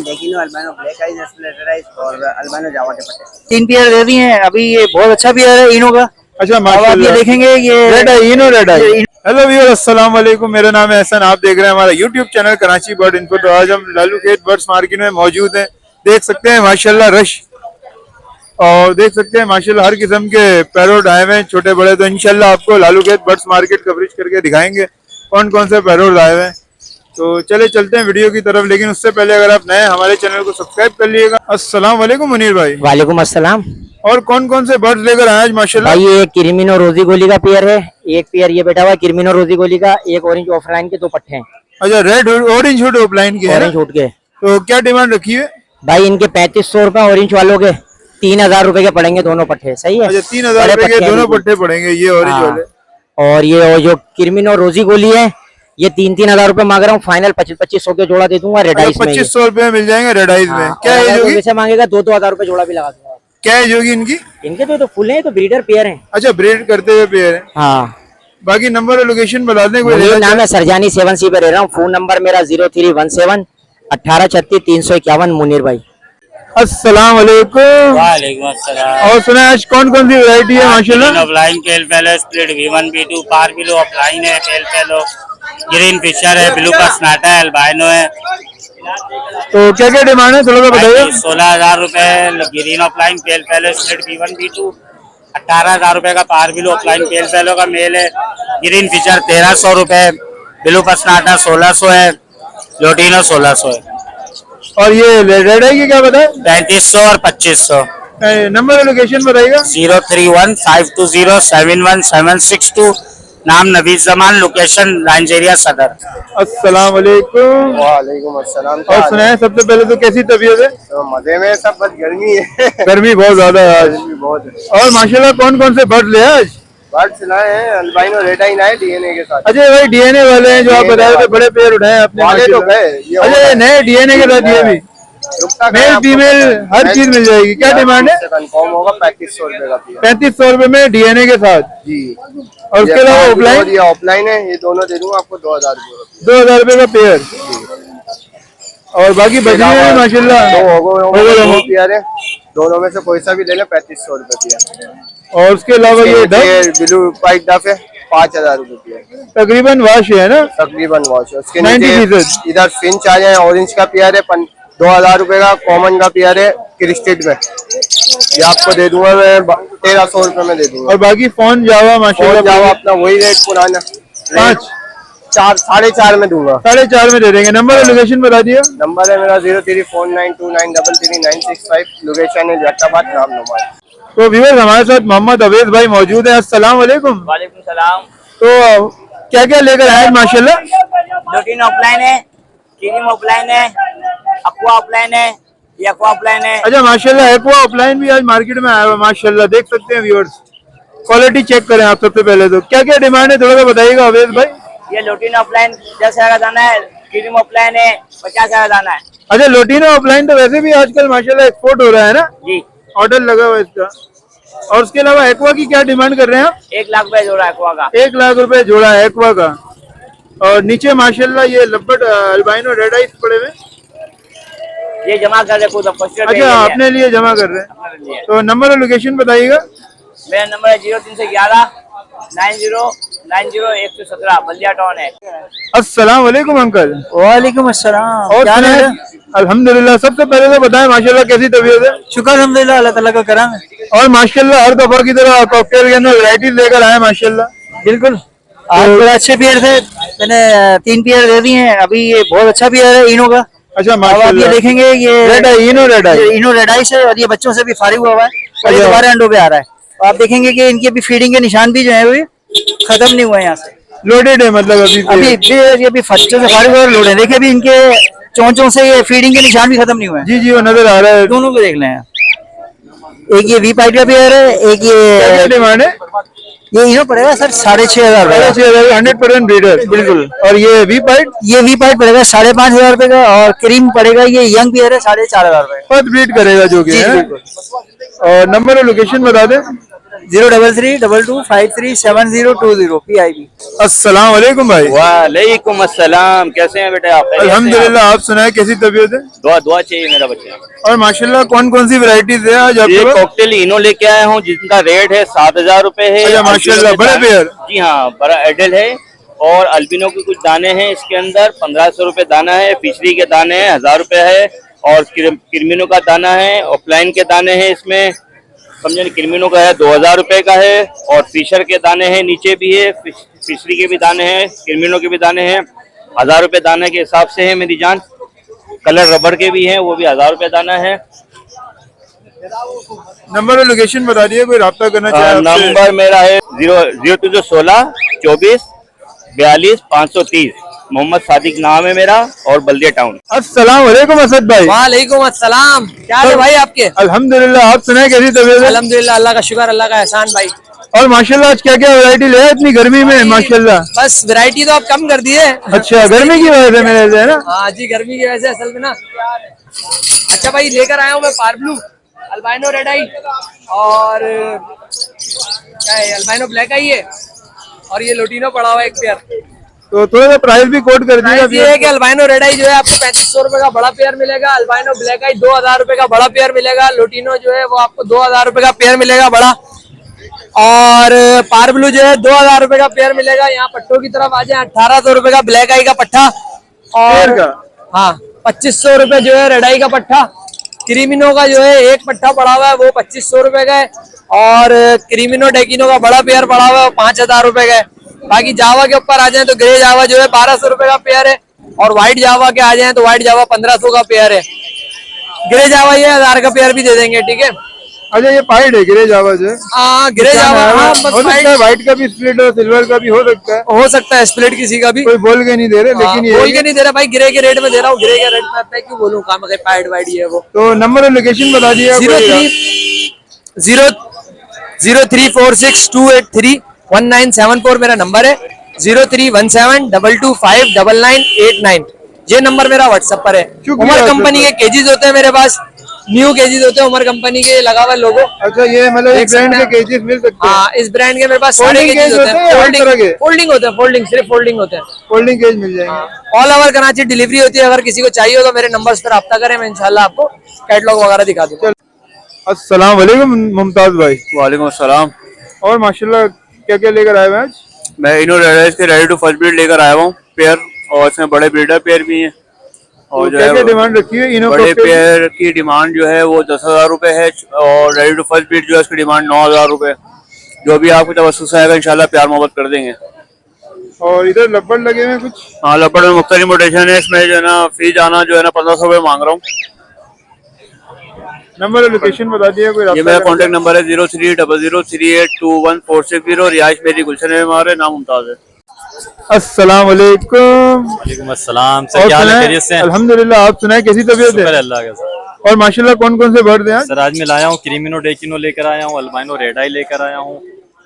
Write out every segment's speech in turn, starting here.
लेकिनो अल्बानो black eyes splitter और अल्बानो जावा के पट्टे 3 पेयर दे दिए हैं अभी। ये बहुत अच्छा पेयर है इनो का। अच्छा अब आप ये माशाल्लाह। देखेंगे ये रेड आई इनो रेड आई। हेलो व्यूअर्स, अस्सलाम वालेकुम। मेरा नाम है एहसन, आप देख रहे हैं हमारा YouTube channel Karachi bird info. तो आज हम लालू खेत बर्ड्स मार्केट में मौजूद हैं। देख सकते हैं माशाल्लाह रश, और देख सकते हैं माशाल्लाह हर किस्म के पैरोट आए हुए हैं, छोटे बड़े। तो इंशाल्लाह आपको लालू खेत बर्ड्स मार्केट कवरेज करके दिखाएंगे कौन कौन से पैरोट आए हुए हैं। तो चले चलते हैं वीडियो की तरफ, लेकिन उससे पहले अगर आप नए हमारे चैनल को सब्सक्राइब कर लीजिएगा। अस्सलाम वालेकुम मुनीर भाई। वालेकुम अस्सलाम। और कौन कौन से बर्ड्स लेकर आए आज माशाल्लाह? भाई ये किरमिनो रोजी गोली का पेयर है। एक पेयर ये बैठा हुआ है किरमिनो रोजी गोली का। एक ऑरेंज ऑफलाइन के 2 पट्टे हैं। अच्छा, रेड ऑरेंज हुड ऑफलाइन के हैं ना? ऑरेंज हुड के। तो क्या डिमांड रखी है भाई इनके 3500 रुपए ऑरेंज वालों के, 3000 रुपए के पड़ेंगे दोनों पट्टे। सही है? अच्छा, 3000 रुपए के दोनों पट्टे पड़ेंगे ये ऑरेंज हाँ। वाले। और ये जो किरमिनो रोजी गोली है ये 3-3000 रुपए मांग रहा हूँ। फाइनल 2500 के जोड़ा दे दूंगा रेड आइस में। 2500 रुपए मिल जाएंगे रेड आइस में। क्या एज होगी? जैसे मांगेगा 2-2000 रुपए जोड़ा भी लगा दूंगा। क्या एज होगी इनकी? इनके तो फुल है, तो ब्रीडर पेयर हैं। अच्छा, ब्रीड करते हुए पेयर है। हाँ। बाकी नंबर और लोकेशन बता दें। कोई मेरा लेना नाम है सरजानी 7C पे रह रहा हूँ। फोन नंबर मेरा 0317 1836 351 मुनीर भाई। अस्सलाम वालेकुम। वालेकुम अस्सलाम। और सुना आज कौन कौन सी वैरायटी है माशाल्लाह? ऑफलाइन पेल पेलो स्प्लिट V1 V2 पार बिलो ऑफलाइन है। पेल पेलो ग्रीन फिशर है, ब्लू का स्नाटा है, अल्बाइनो है। तो क्या क्या डिमांड है थोड़ा सा बताइए। 16,000 रुपए ग्रीन ऑफलाइन पेल पेलो स्प्लिट V1 V2। 18,000 रुपए का पार बिलो ऑफलाइन पेल पेलो का मेल है। ग्रीन फिशर 1300 रुपए, ब्लू का स्नाटा 1600 है, लोटिनो 1600 है। और ये रेड है, ये क्या बताए? 3500 और 2500। नंबर और लोकेशन बताइएगा। 0315271762। नाम नवीद जमान, लोकेशन नाइजेरिया सदर। अस्सलाम वालेकुम। वालेकुम अस्सलाम। और सुनाए सबसे पहले तो कैसी तबीयत है? तो मजे में सब, बस गर्मी है। गर्मी बहुत ज्यादा है आज। बहुत है। और माशाल्लाह कौन कौन से बर्ड ले आज? बर्ड्स लाए हैं अल्बाइनो रेड आई लाए डीएनए के साथ। अच्छा भाई, डीएनए वाले हैं जो आप बता रहे थे, बड़े पेड़ उठाए आपने वाले तो माशाल्लाह। गए ये। अच्छा, ये नए डीएनए के साथ ये भी मेल फीमेल हर चीज मिल जाएगी। क्या डिमांड है? कंफर्म होगा 3500 रुपए का पीस। 3500 रुपए में डीएनए के साथ जी। और उसके अलावा ऑफलाइन? ये ऑफलाइन है, ये दोनों दे दूंगा आपको 2000 रुपए। 2000 रुपए का पेयर। और बाकी बजरी है माशाल्लाह। दो पेयर है, दोनों में से कोई सा भी ले ले 3500 रुपए पेयर। और उसके अलावा ये ब्लू वाइट डफ है 5000 रुपए पेयर। तकरीबन वाश है ना? तकरीबन वॉच है। उसके 90%। इधर फिंच आ जाए, ऑरेंज का पेयर है 2000 रुपए का। कॉमन का पेयर है क्रिस्टेड में, ये आपको दे दूंगा मैं 1300 रुपए में दे दूंगा। और बाकी फोन जावा माशाल्लाह जावा अपना वही रेट पुराना 4.5 में दूंगा। 4.5 में दे देंगे। नंबर और लोकेशन बता दिया। नंबर है मेरा 0349293396 लोकेशन है जट्टाबाद नाम नुमान। तो व्यूअर्स, हमारे साथ मोहम्मद अवेद भाई मौजूद है। अस्सलाम वालेकुम। वालेकुम सलाम। तो क्या क्या लेकर आए माशाल्लाह? लोटिनो ऑफलाइन है, क्रीम ऑफलाइन है, अक्वा ऑफलाइन है, ये अक्वा ऑफलाइन है। अच्छा माशाल्लाह, एक्वा ऑफलाइन भी आज मार्केट में आया हुआ माशाल्लाह। देख सकते हैं व्यूअर्स, क्वालिटी चेक करें आप सबसे पहले। तो क्या क्या डिमांड है थोड़ा सा बताइएगा अवेद भाई। ये लोटिनो ऑफलाइन 10,000 का दाना है, क्रीम ऑफलाइन है 50,000 का दाना है। अच्छा, लोटिनो ऑफलाइन तो वैसे भी आजकल माशाल्लाह एक्सपोर्ट हो रहा है ना? जी। ऑर्डर लगा हुआ है इसका। और उसके अलावा एक्वा की क्या डिमांड कर रहे हैं आप? 1 लाख रुपए जोड़ा है अक्वा का। 1 लाख रुपए जोड़ा है एक्वा का। और नीचे माशाल्लाह ये लब्बट अल्बाइनो रेड आइस पड़े हुए। ये जमा कर दे खुद। अच्छा, अपने लिए जमा कर रहे हैं। तो नंबर और लोकेशन बताइएगा। मेरा नंबर है 0311 9090 बल्दिया टाउन है। अस्सलाम वालेकुम अंकल। वालेकुम अस्सलाम। और क्या हाल है? अल्हम्दुलिल्लाह। सबसे पहले तो बताएं माशाल्लाह कैसी तबीयत है? शुक्र अल्हम्दुलिल्लाह, अल्लाह ताला का करम है। और माशाल्लाह हर दफा की तरह कॉकटेल के अंदर वैरायटीज लेकर आए माशाल्लाह। बिल्कुल। आज बड़े अच्छे पेयर थे, मैंने 3 पेयर दे दिए हैं अभी। ये बहुत अच्छा पेयर है इनो का। अच्छा अब आप ये माशाल्लाह। देखेंगे ये रेड आई, इनो रेड आई। इनो रेड आइस है और ये बच्चों से भी फारिग हुआ है और ये दोबारा अंडों पे आ रहा है। तो आप देखेंगे कि इनकी अभी फीडिंग के निशान भी जो है वो खत्म नहीं हुए यहाँ से। लोडेड है मतलब अभी ये अभी बच्चों से फारिग हुआ लोड है। देखिए अभी इनके चोंचों से ये फीडिंग के निशान भी खत्म नहीं हुए हैं। जी जी, वो नजर आ रहा है। दोनों को देख लें। एक ये वी पाइट का पेयर है, एक क्या ये डिमांड है? ये इनो पड़ेगा सर 6500 रुपए। 100% ब्रीडर बिल्कुल। और ये वी पाइट? ये वी पाइट पड़ेगा 5500 रुपए का। और क्रीम पड़ेगा, ये यंग पेयर है 4500 रुपए। फर्स्ट ब्रीड करेगा जो कि है। और नंबर और लोकेशन बता दें। 03322537020 PIB। अस्सलाम वालेकुम भाई। वालेकुम अस्सलाम, कैसे हैं बेटे आप? अल्हम्दुलिल्लाह, आप सुनाए कैसी तबीयत है? दुआ दुआ चाहिए मेरा बच्चा। और माशाल्लाह कौन कौन सी वैरायटीज है आज आपके ये पास? कॉकटेल इनो लेके आया हूँ जिसका रेट है 7,000 रुपए है। अच्छा, माशाल्लाह, अल्बिनो के बड़े दाने- पेयर। जी हाँ, बड़ा एडल है। और अल्बिनो के कुछ दाने हैं इसके अंदर, 1500 रुपए दाना है। फिशरी के दाने हैं 1000 रुपए है। और किरमिनो का दाना है, ऑफलाइन के दाने हैं इसमें, समझे। किरमिनो का है 2000 रुपए का है। और फिशर के दाने हैं, नीचे भी है, फिशरी के भी दाने हैं, किरमिनो के भी दाने हैं। 1000 रुपए दाने के हिसाब से है मेरी जान। कलर रबड़ के भी हैं, वो भी 1000 रुपए दाना है। नंबर और लोकेशन बता दिए, कोई राब्ता करना चाहे आपसे। नंबर मेरा है 00316 24 42 530। मोहम्मद सादिक नाम है मेरा और बल्दिया टाउन। अस्सलाम वालेकुम असद भाई। वालेकुम अस्सलाम, क्या हाल है भाई आपके? अल्हम्दुलिल्लाह, आप सुनाए कैसी तबीयत है? अल्हम्दुलिल्लाह, अल्लाह का शुक्र, अल्लाह का एहसान भाई। और माशाल्लाह आज क्या क्या वैरायटी ले आए इतनी गर्मी में? माशाल्लाह। बस वैरायटी तो आप कम कर दिए। अच्छा, गर्मी की वजह से मेरे से है ना? हाँ जी, गर्मी की वजह से असल में ना। अच्छा भाई, लेकर आया हूँ मैं पार्ब्लू, अल्बाइनो रेड आई और क्या है, अल्बाइनो ब्लैक आई है। और ये लोटिनो पड़ा हुआ है एक पेयर। तो थोड़ा सा प्राइस भी कोट कर प्राइस ये दिया। है कि अल्बाइनो रेड आई जो है आपको 3500 रुपए का बड़ा पेयर मिलेगा। अल्बाइनो ब्लैक आई 2000 रुपए का बड़ा पेयर मिलेगा। लोटिनो जो है वो आपको 2000 रुपए का पेयर मिलेगा बड़ा। और पार्ब्लू जो है 2000 रुपए का पेयर मिलेगा। यहाँ पट्टों की तरफ आ जाए, 1800 रुपए का ब्लैक आई का पट्टा। और पेयर का? हाँ, 2500 रुपए जो है रेड आई का पट्टा। क्रीमिनो का जो है एक पट्टा पड़ा हुआ है वो 2500 रुपए का है। और क्रीमिनो डेकिनो का बड़ा पेयर पड़ा हुआ है वो 5000 रुपए का है। बाकी जावा के ऊपर आ जाए तो ग्रे जावा जो है 1200 रुपए का पेयर है। और व्हाइट जावा के आ जाए तो व्हाइट जावा 1500 का पेयर है। ग्रे जावा ये 1000 का पेयर भी दे देंगे, ठीक है। अच्छा, ये पाइड है ग्रे जावा से? हाँ, ग्रे जावा, हाँ, बस हो सकता है व्हाइट का भी स्प्लिट और सिल्वर का भी हो सकता है। हो सकता है स्प्लिट किसी का भी। कोई बोल के नहीं दे रहे, लेकिन ये बोल के नहीं दे रहा भाई, ग्रे के रेट में दे रहा हूँ। ग्रे के रेट में मैं क्यों बोलूँ, काम है पाइड वाइड ये वो। तो नंबर और लोकेशन बता दिया। 0346283197 मेरा नंबर है। 031722599989 ये नंबर मेरा व्हाट्सएप पर है। शुक्रिया, उमर कंपनी के केजीज होते हैं मेरे पास, न्यू केजीज होते हैं उमर कंपनी के, लगा हुआ लोगो। अच्छा, ये मतलब देख एक ब्रांड सकते के हैं। केजेस मिल सकते हैं? हाँ, इस ब्रांड के मेरे पास सारे Folding केजीज cage होते होते हैं हैं। या हर तरह के? फोल्डिंग होते हैं, फोल्डिंग, सिर्फ फोल्डिंग होते हैं। फोल्डिंग केज मिल जाएंगे। ऑल ओवर कराची डिलीवरी होती है। अगर किसी को चाहिए हो तो मेरे नंबर्स पर रब्ता करें, मैं इंशाल्लाह आपको कैटलॉग वगैरह दिखा दूंगा। अस्सलाम वालेकुम मुमताज भाई। वालेकुम अस्सलाम। और माशाल्लाह क्या क्या लेकर आए हैं आज? मैं इनो रेड के रेडी टू फर्स्ट ब्रीड लेकर आया हूँ पेयर। और इसमें बड़े ब्रीडर पेयर भी हैं। और तो जो क्या है क्या डिमांड रखी है इनो बड़े कॉकटेल? पेयर की डिमांड जो है वो 10,000 रुपए है। और रेडी टू फर्स्ट ब्रीड जो है उसकी डिमांड 9,000 रुपए। जो भी आपको तवस्सुस आएगा इंशाल्लाह प्यार मोहब्बत कर देंगे। और इधर लब्बड़ लगे हुए हैं कुछ? हाँ, लपड़ में मुख्तलिफ मोटेशन है। इसमें जो है ना फी जाना जो है ना 1500 रुपए मांग रहा हूँ। नंबर और लोकेशन बता दिया, कोई ये राब्ता मेरा करना कॉन्टेक्ट नंबर है 0300382140। रिहाइश मेरी गुलशन में मारे, नाम मुमताज है। चाहे? अस्सलाम वालेकुम। वालेकुम अस्सलाम सर, और क्या हाल है, सुनाए? खैरियत से हैं? अल्हम्दुलिल्लाह, आप सुनाए कैसी तबीयत शुक्र है है? अल्लाह का सर। और माशाल्लाह कौन कौन से बर्ड हैं आज? सर आज मैं लाया हूँ क्रीमिनो डेकिनो लेकर आया हूँ, अल्बाइनो रेड आई लेकर आया हूँ,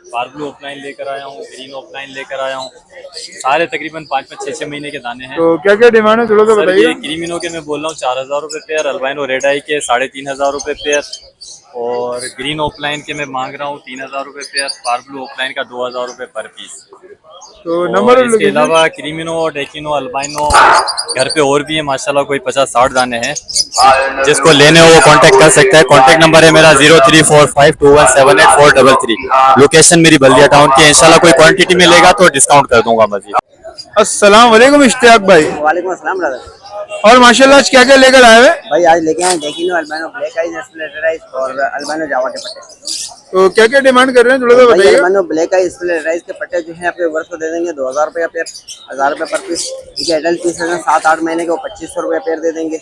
पार्ब्लू ऑफलाइन लेकर आया हूँ, ग्रीन ऑफलाइन लेकर आया हूँ। सारे तकरीबन 5-5, 6-6 महीने के दाने हैं। तो क्या क्या डिमांड है थोड़ा सा सर ये बताइए। क्रीमिनो के मैं बोल रहा हूँ 4,000 रुपये पेयर, अल्बाइनो रेड आई के 3,500 रुपये पेयर, और ग्रीन ऑफलाइन के मैं मांग रहा हूँ 3,000 रुपये पेयर, पार्ब्लू ऑफलाइन का 2,000 रुपये पर पीस। तो और नंबर और इसके लोकेशन? अलावा क्रीमिनो, डेकिनो, अल्बाइनो घर पे और भी है माशाल्लाह, कोई 50-60 दाने हैं। जिसको लेने हो वो कांटेक्ट कर सकता है। कांटेक्ट नंबर है मेरा 0345217843। लोकेशन मेरी बल्दिया टाउन की है। इंशाल्लाह कोई क्वांटिटी में लेगा तो डिस्काउंट कर दूंगा मजीद। अस्सलाम वालेकुम इश्तियाक भाई। वालेकुम अस्सलाम ब्रदर। और माशाल्लाह आज क्या क्या लेकर आए हैं? भाई आज लेके आए डेकिनो, albino black eyes, splitter eyes और अल्बाइनो जावा के पट्टे। तो क्या क्या डिमांड कर रहे हैं थोड़ा सा भाई बताइए। Albino black eyes, splitter eyes के पट्टे जो है आपके वर्ष को दे देंगे 2,000 रुपये पेयर, 1,000 रुपये पर पीस। ठीक है, एडल्ट पीस है 7-8 महीने के, वो 2500 रुपये पेयर दे देंगे।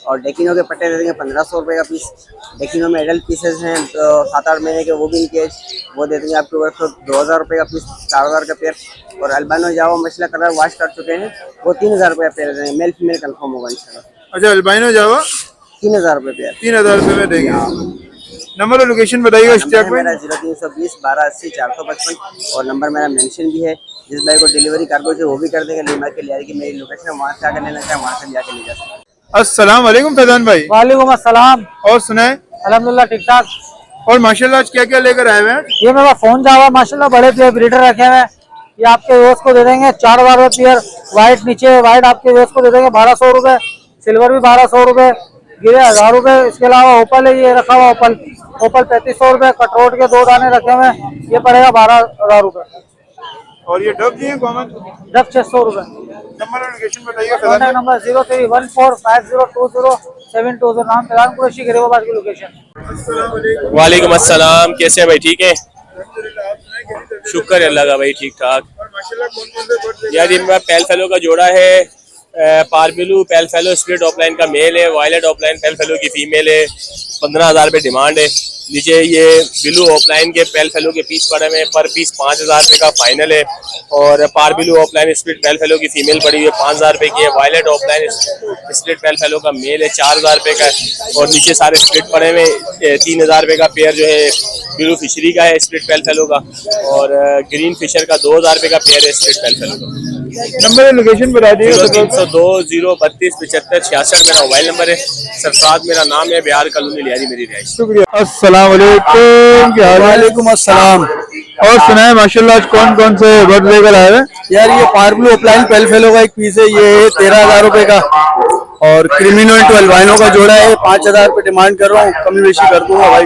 और डेकिनो के पट्टे दे देंगे 1500 रुपये का पीस। डेकिनो में एडल्ट पीसेस हैं तो 7-8 महीने के, वो भी इनके वो दे देंगे आपके वर्ष को 2,000 रुपये का पीस, 4,000 का पेयर। और अल्बाइनो जावा मछला कलर वॉश कर चुके हैं, वो 3,000 रुपये पेयर देंगे। मेल फीमेल कंफर्म होगा इंशाल्लाह। अच्छा, अल्बाइनो जावा 3,000 रुपये पेयर। 3,000 रुपये में देंगे। नंबर और लोकेशन बताइएगा इश्तियाक भाई। मेरा 0320 1280 455 और नंबर मेरा मेंशन भी है। जिस भाई को डिलीवरी कार्गो से वो भी कर देंगे। लीमा के लियारी की मेरी लोकेशन है, वहाँ से आकर लेना चाहे वहाँ से जाके ले जा सकते हैं। अस्सलाम वालेकुम फैजान भाई। वालेकुम अस्सलाम। और सुनाए? अल्हम्दुलिल्लाह ठीक ठाक। और माशाल्लाह आज क्या क्या लेकर आए हुए हैं? ये मेरा फोन जावा माशाल्लाह बड़े पेयर ब्रीडर रखे हुए हैं। ये आपके व्यूअर्स को दे देंगे 4000 रुपए पेयर। व्हाइट नीचे व्हाइट आपके व्यूअर्स को दे देंगे 1200 रुपए। सिल्वर भी 1200 रुपए। गिरे 1000 रुपए। इसके अलावा ओपल है, ये रखा हुआ ओपल 3500 रुपए। कटरोट के 2 दाने रखे हुए हैं, ये पड़ेगा 12000 रुपए। और ये डब जी है कॉमन? डब 600 रुपए। नंबर और लोकेशन बताइए। Contact number 0314502072। नाम फैजान कुरैशी, गरीबाबाद की लोकेशन। वालेकुम अस्सलाम, कैसे हैं भाई? ठीक है, शुक्र है अल्लाह का भाई, ठीक ठाक। यार ये मेरा पेल फेलो का जोड़ा है, पारबिलू पेल फेलो स्प्लिट ऑफलाइन का मेल है, वायलेट ऑफलाइन पेल फेलो की फीमेल है। 15,000 रुपये डिमांड है। नीचे ये बिलू ऑफलाइन के पेल फेलो के पीस पड़े हुए, पर पीस 5,000 रुपये का फाइनल है। और parblue opaline split pale fallow की फीमेल पड़ी हुई है, 5,000 रुपये की है। Violet opaline split pale fallow का मेल है, 4,000 रुपये का है। और नीचे सारे स्प्लिट पड़े हुए, 3,000 रुपये का पेयर जो है बिलू फिशरी का है स्प्लिट पेल फेलो का। और ग्रीन फिशर का 2,000 रुपये का पेयर है स्प्लिट पेल फेलो का। नंबर और लोकेशन बता दीजिए। 0302-032-75-66 मेरा मोबाइल नंबर है। सरफराज मेरा नाम है, बिहार कॉलोनी लियारी मेरी रहायश। शुक्रिया। अस्सलाम वालेकुम, क्या हाल है? वालेकुम अस्सलाम। और सुनाए माशाल्लाह आज कौन कौन से बर्ड लेकर आए हैं? यार ये पारब्लू ऑफलाइन पेल फेलो का एक पीस है, ये 13,000 रुपए का। और क्रिमिनो इंटू अल्बाइनो का जोड़ा है, 5,000 रुपए डिमांड कर रहा हूँ, कमी बेशी कर दूंगा भाई।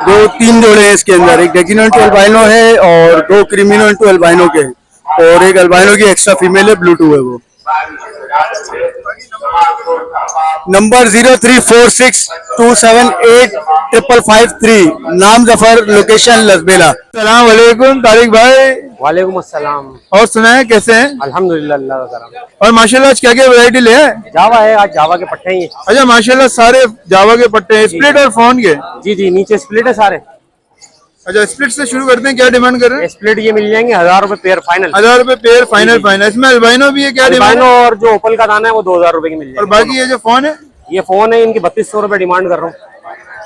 2-3 जोड़े हैं इसके अंदर, एक डेकिनो इंटू अल्बाइनो है और 2 क्रिमिनो इंटू अल्बाइनो के हैं। और एक अल्बाइनो की एक्स्ट्रा फीमेल है, ब्लूटूथ है वो। नंबर 0346278553। नाम जफर, लोकेशन लसबेला। अस्सलाम वालेकुम तारिक भाई। वालेकुम अस्सलाम। और सुनाए कैसे हैं? अल्हम्दुलिल्लाह अल्लाह का करम। और माशाल्लाह आज क्या क्या वैरायटी ले आए? जावा है, आज जावा के पट्टे हैं ये। अच्छा माशाल्लाह सारे जावा के पट्टे हैं, स्प्लिट और फोन के। जी जी, नीचे स्प्लिट है सारे। अच्छा स्प्लिट से शुरू करते हैं, क्या डिमांड कर रहे हैं? स्प्लिट ये मिल जाएंगे 1000 रुपए पेयर फाइनल। 1000 रुपए पेयर फाइनल। फाइनल इसमें अल्बाइनो भी है, क्या डिमांड? अल्बाइनो और जो ओपल का दाना है वो 2000 रुपए की मिल और जाएगी। बाकी ये जो फोन है, ये फोन है, इनकी 3200 रुपए डिमांड कर रहा हूँ।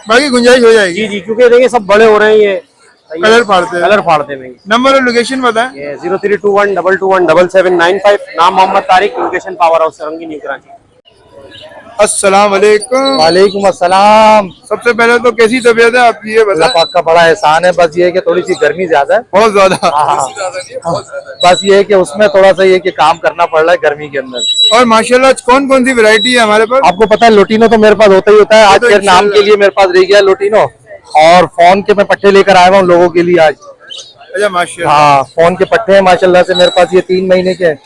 बाकी गुंजाइश हो जाएगी। जी जी, क्योंकि देखिए सब बड़े हो रहे हैं, ये कलर फाड़ते हैं। कलर फाड़ते हैं। नंबर और लोकेशन बताएं। ये 0321221775। नाम Mohammad Tariq, location power house रंगी न्यू कराची। अस्सलाम वालेकुम। वालेकुम अस्सलाम। सबसे पहले तो कैसी तबीयत है आपकी, ये अल्लाह बताएं। पाक का बड़ा एहसान है, बस ये है कि थोड़ी सी गर्मी ज्यादा है। बहुत ज्यादा। बस ये है कि उसमें थोड़ा सा ये कि काम करना पड़ रहा है गर्मी के अंदर। और माशाल्लाह कौन कौन सी वैरायटी है हमारे पास? आपको पता है लोटिनो तो मेरे पास होता ही होता है, आज तो फिर नाम के लिए मेरे पास रह गया लोटिनो। और फोन के मैं पट्टे लेकर आया हूँ लोगों के लिए आज। अच्छा माशाल्लाह। हाँ, फोन के पट्टे हैं माशाल्लाह से मेरे पास, ये 3 महीने के हैं।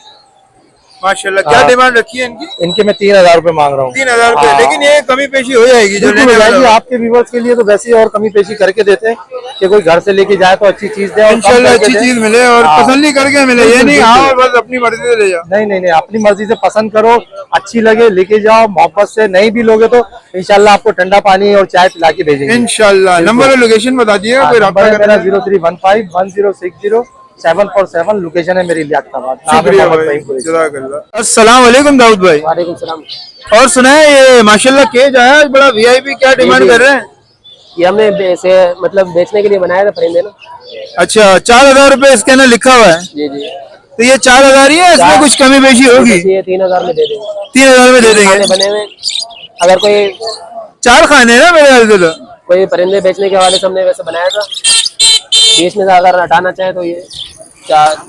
माशाल्लाह क्या हाँ। डिमांड रखी है इनकी? इनके मैं 3,000 रुपए मांग रहा हूँ। 3,000 रुपए। हाँ। लेकिन ये कमी पेशी हो जाएगी जो बिल्कुल लेने हो वाला जाएगी। होगा। आपके व्यूवर्स के लिए तो वैसे ही और कमी पेशी करके देते हैं कि कोई घर से लेके जाए तो अच्छी चीज दे और कम इंशाल्लाह करके अच्छी दे। चीज मिले और हाँ। तसल्ली करके मिले, ये बिल्कुल, नहीं बिल्कुल। हाँ और बस अपनी मर्जी से ले जाओ। नहीं नहीं नहीं, अपनी मर्जी से पसंद करो, अच्छी लगे लेके जाओ मोहब्बत से। नहीं भी लोगे तो इंशाल्लाह आपको ठंडा पानी और चाय पिला के भेजेंगे इंशाल्लाह। नंबर और लोकेशन बता दिए, कोई नंबर रब्ता है मेरा करना। 03151060 लोकेशन है मेरी लियाकताबाद। नाम है शुक्रिया मोहम्मद भाई, फहीम कुरैशी। जज़ाकल्लाह। अस्सलाम वालेकुम दाऊद भाई। वालेकुम सलाम। और सुनाए ये माशाल्लाह केज आया आज बड़ा वीआईपी, क्या डिमांड कर रहे हैं? ये हमने मतलब बेचने के लिए बनाया था परिंदे ना। अच्छा 4,000 रुपए इसके अंदर लिखा हुआ है, जी जी, तो ये 4,000 ही है, इसमें कुछ कमी बेशी होगी? ये 3000 में दे देंगे। 3,000 में दे खाने देंगे। बने हुए, अगर कोई 4 खाने हैं ना मेरे ख्याल से तो। कोई परिंदे बेचने के हवाले से हमने वैसे बनाया था। बीच में से अगर हटाना चाहे तो ये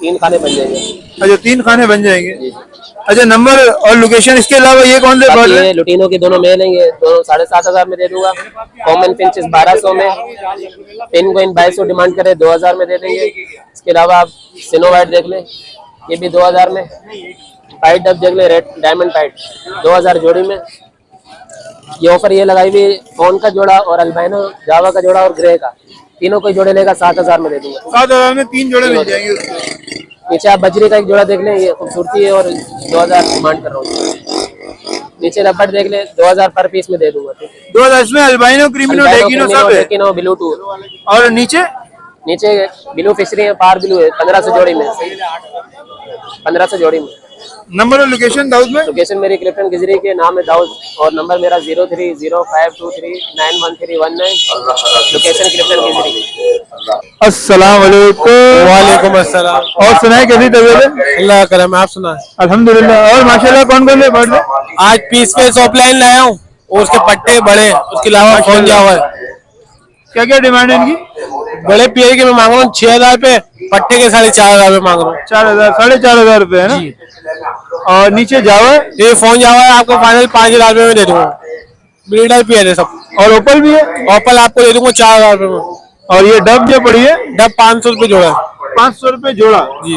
3 खाने बन जाएंगे। अच्छा 3 खाने बन जाएंगे। अच्छा नंबर और लोकेशन, इसके अलावा ये कौन से बर्ड ये हैं? लुटीनो की दोनों मेल हैं, ये दोनों 7,500 में दे दूंगा। कॉमन फिंचेस 1200 में, पेंगुइन 2200 डिमांड करे 2000 में दे देंगे। इसके अलावा आप सिनो वाइट देख लें, ये भी 2000 में। पाइट डब देख लें, रेड डायमंड पाइट 2000 जोड़ी में। ये ऑफर ये लगाई हुई फोन का जोड़ा और अल्बाइनो जावा का जोड़ा और ग्रे का, तीनों को जोड़े लेगा 7,000 में दे दूंगा। 7,000 में 3 जोड़े मिल जाएंगे उसके। नीचे आप बजरी का एक जोड़ा देख लें, ये खूबसूरती है और 2000 डिमांड कर रहा हूँ। नीचे रबड़ देख ले, 2000 पर पीस में दे दूंगा। 2000 इसमें अल्बाइनो, क्रिमिनो, डेकिनो सब है। डेकिनो, ब्लूटूथ। और नीचे ब्लू फिशरी है, पार ब्लू है, 1500 जोड़ी में, 1500 जोड़ी में। नंबर और लोकेशन दाऊद में? लोकेशन मेरी क्लिफ्टन गिजरी के, नाम है दाऊद और नंबर मेरा 0305239119। लोकेशन क्लिफ्टन गिजरी। अस्सलाम वालेकुम। वालेकुम अस्सलाम। और सुनाए कैसी तबीयत है? अल्लाह का करम है, आप सुना? अल्हम्दुलिल्लाह। और माशाल्लाह कौन कौन से बर्ड हैं? आज पीस पे ऑफलाइन लाया हूँ और उसके पट्टे बड़े, उसके अलावा फोन जावा है। क्या क्या डिमांड है इनकी? बड़े पेड़ के मैं मांग रहा हूँ 6,000 रुपए, पट्टे के 4,500 रुपए मांग रहा हूँ। 4,000 4,500 रुपए है ना। और नीचे जावा है, ये फोन जावा है आपको फाइनल 5,000 रुपए में दे दूंगा। ब्रीडर पेड़ है सब। और ओपल भी है। ओपल आपको दे दूंगा 4,000 रुपए में। और ये डब जो पड़ी है, डब 500 रुपए जोड़ा है। 500 रुपए जोड़ा जी।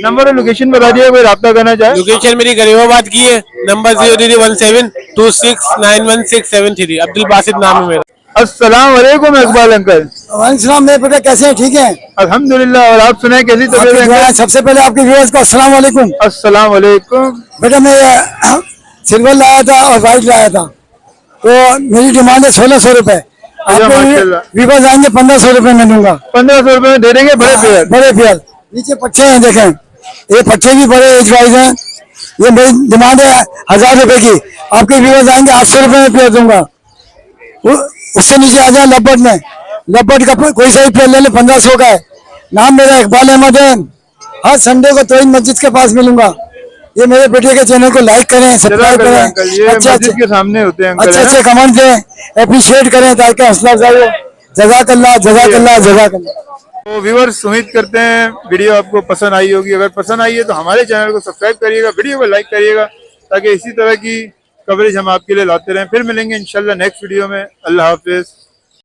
नंबर और लोकेशन बता दिया, कोई राब्ता करना चाहे। लोकेशन मेरी गरीबाबाद की है, नंबर 0317269167 अब्दुल बासित नाम है मेरा। अस्सलाम वालेकुम इकबाल अंकल। वालेकुम मेरे बेटा, कैसे हैं? ठीक हैं अल्हम्दुलिल्लाह। और आप सुनाए कैसी तबीयत है अंकल? सबसे पहले आपके व्यूअर्स को अस्सलाम वालेकुम। अस्सलाम वालेकुम। बेटा मैं सिल्वर लाया था और व्हाइट लाया था, तो मेरी डिमांड है 1,600 रुपए। माशाल्लाह। व्यूअर्स आएंगे 1,500 रुपए में दूंगा। 1,500 रुपए में दे देंगे बड़े पेयर। बड़े पेयर नीचे पट्टे हैं, देखें ये पट्टे भी बड़े एज वाइज हैं। ये मेरी डिमांड है 1,000 रुपए की। आपके व्यूअर्स आएंगे 800 रुपए में पेयर दूंगा। उससे नीचे आ जाए लपट में, लपट का कोई सा भी पेयर ले ले 1,500 का है। नाम मेरा इकबाल अहमद है। हर संडे को तोइन मस्जिद के पास मिलूंगा। ये मेरे बेटे के चैनल को लाइक करें, सब्सक्राइब करें, मस्जिद के सामने होते हैं अंकल, अच्छे कमेंट दें, अप्रिशिएट करें ताकि हौसला अफजाई हो। जज़ाकल्लाह जज़ाकल्लाह जज़ाकल्लाह। तो व्यूअर्स उम्मीद करते हैं वीडियो आपको पसंद आई होगी। अगर पसंद आई है तो हमारे चैनल को सब्सक्राइब करिएगा, वीडियो को लाइक करिएगा, ताकि इसी तरह की कवरेज हम आपके लिए लाते रहें। फिर मिलेंगे इंशाल्लाह नेक्स्ट वीडियो में। अल्लाह हाफिज।